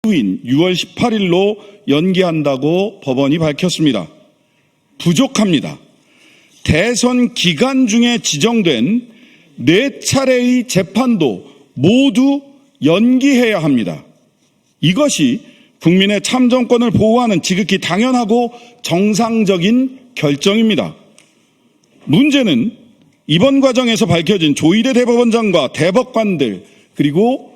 직후인 6월 18일로 연기한다고 법원이 밝혔습니다. 부족합니다. 대선 기간 중에 지정된 4차례의 재판도 모두 연기해야 합니다. 이것이 국민의 참정권을 보호하는 지극히 당연하고 정상적인 결정입니다. 문제는 이번 과정에서 밝혀진 조희대 대법원장과 대법관들 그리고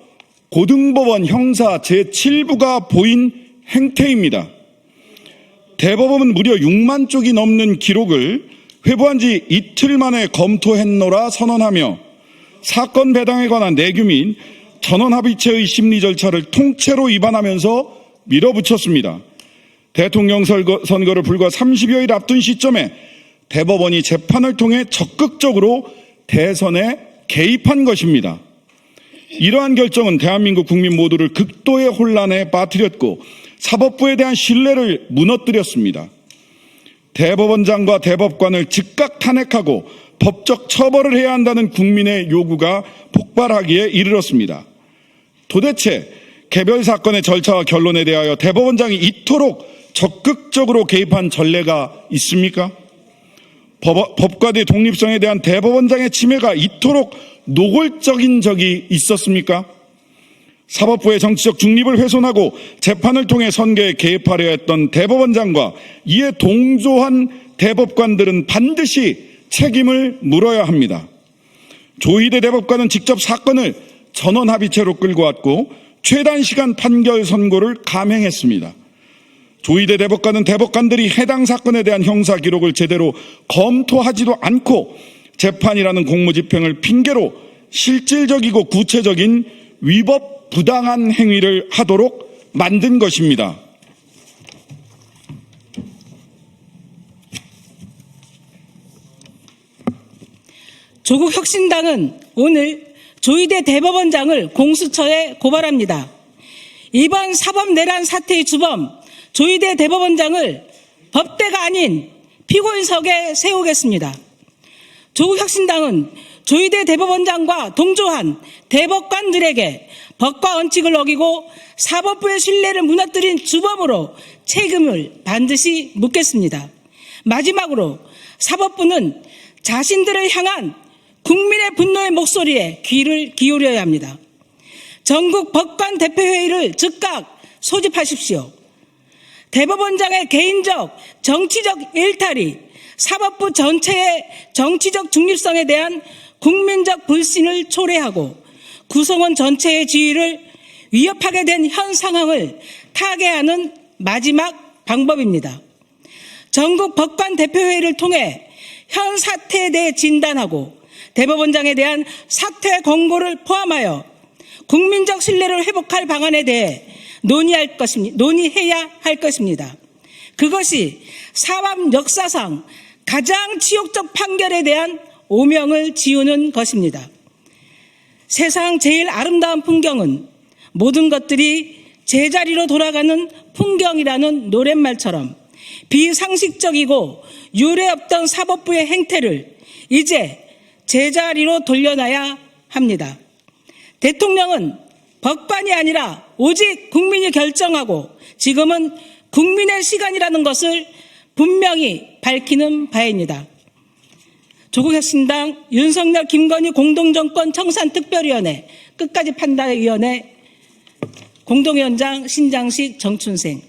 고등법원 형사 제7부가 보인 행태입니다. 대법원은 무려 6만 쪽이 넘는 기록을 회부한 지 이틀 만에 검토했노라 선언하며 사건 배당에 관한 내규 및 전원합의체의 심리 절차를 통째로 위반하면서 밀어붙였습니다. 대통령 선거를 불과 30여일 앞둔 시점에 대법원이 재판을 통해 적극적으로 대선에 개입한 것입니다. 이러한 결정은 대한민국 국민 모두를 극도의 혼란에 빠뜨렸고 사법부에 대한 신뢰를 무너뜨렸습니다. 대법원장과 대법관을 즉각 탄핵하고 법적 처벌을 해야 한다는 국민의 요구가 폭발하기에 이르렀습니다. 도대체 개별 사건의 절차와 결론에 대하여 대법원장이 이토록 적극적으로 개입한 전례가 있습니까? 법과의 독립성에 대한 대법원장의 침해가 이토록 노골적인 적이 있었습니까? 사법부의 정치적 중립을 훼손하고 재판을 통해 선거에 개입하려 했던 대법원장과 이에 동조한 대법관들은 반드시 책임을 물어야 합니다. 조희대 대법관은 직접 사건을 전원합의체로 끌고 왔고 최단 시간 판결 선고를 감행했습니다. 조희대 대법관은 대법관들이 해당 사건에 대한 형사 기록을 제대로 검토하지도 않고 재판이라는 공무집행을 핑계로 실질적이고 구체적인 위법 부당한 행위를 하도록 만든 것입니다. 조국혁신당은 오늘 조희대 대법원장을 공수처에 고발합니다. 이번 사법내란 사태의 주범 조희대 대법원장을 법대가 아닌 피고인석에 세우겠습니다. 조국혁신당은 조희대 대법원장과 동조한 대법관들에게 법과 원칙을 어기고 사법부의 신뢰를 무너뜨린 주범으로 책임을 반드시 묻겠습니다. 마지막으로 사법부는 자신들을 향한 국민의 분노의 목소리에 귀를 기울여야 합니다. 전국 법관 대표회의를 즉각 소집하십시오. 대법원장의 개인적 정치적 일탈이 사법부 전체의 정치적 중립성에 대한 국민적 불신을 초래하고 구성원 전체의 지위를 위협하게 된 현 상황을 타개하는 마지막 방법입니다. 전국 법관 대표회의를 통해 현 사태에 대해 진단하고 대법원장에 대한 사퇴 권고를 포함하여 국민적 신뢰를 회복할 방안에 대해 논의해야 할 것입니다. 그것이 사법 역사상 가장 치욕적 판결에 대한 오명을 지우는 것입니다. 세상 제일 아름다운 풍경은 모든 것들이 제자리로 돌아가는 풍경이라는 노랫말처럼 비상식적이고 유례 없던 사법부의 행태를 이제 제자리로 돌려놔야 합니다. 대통령은 법관이 아니라 오직 국민이 결정하고 지금은 국민의 시간이라는 것을 분명히 밝히는 바입니다. 조국혁신당 윤석열 김건희 공동정권 청산특별위원회 끝까지 판단위원회 공동위원장 신장식 정춘생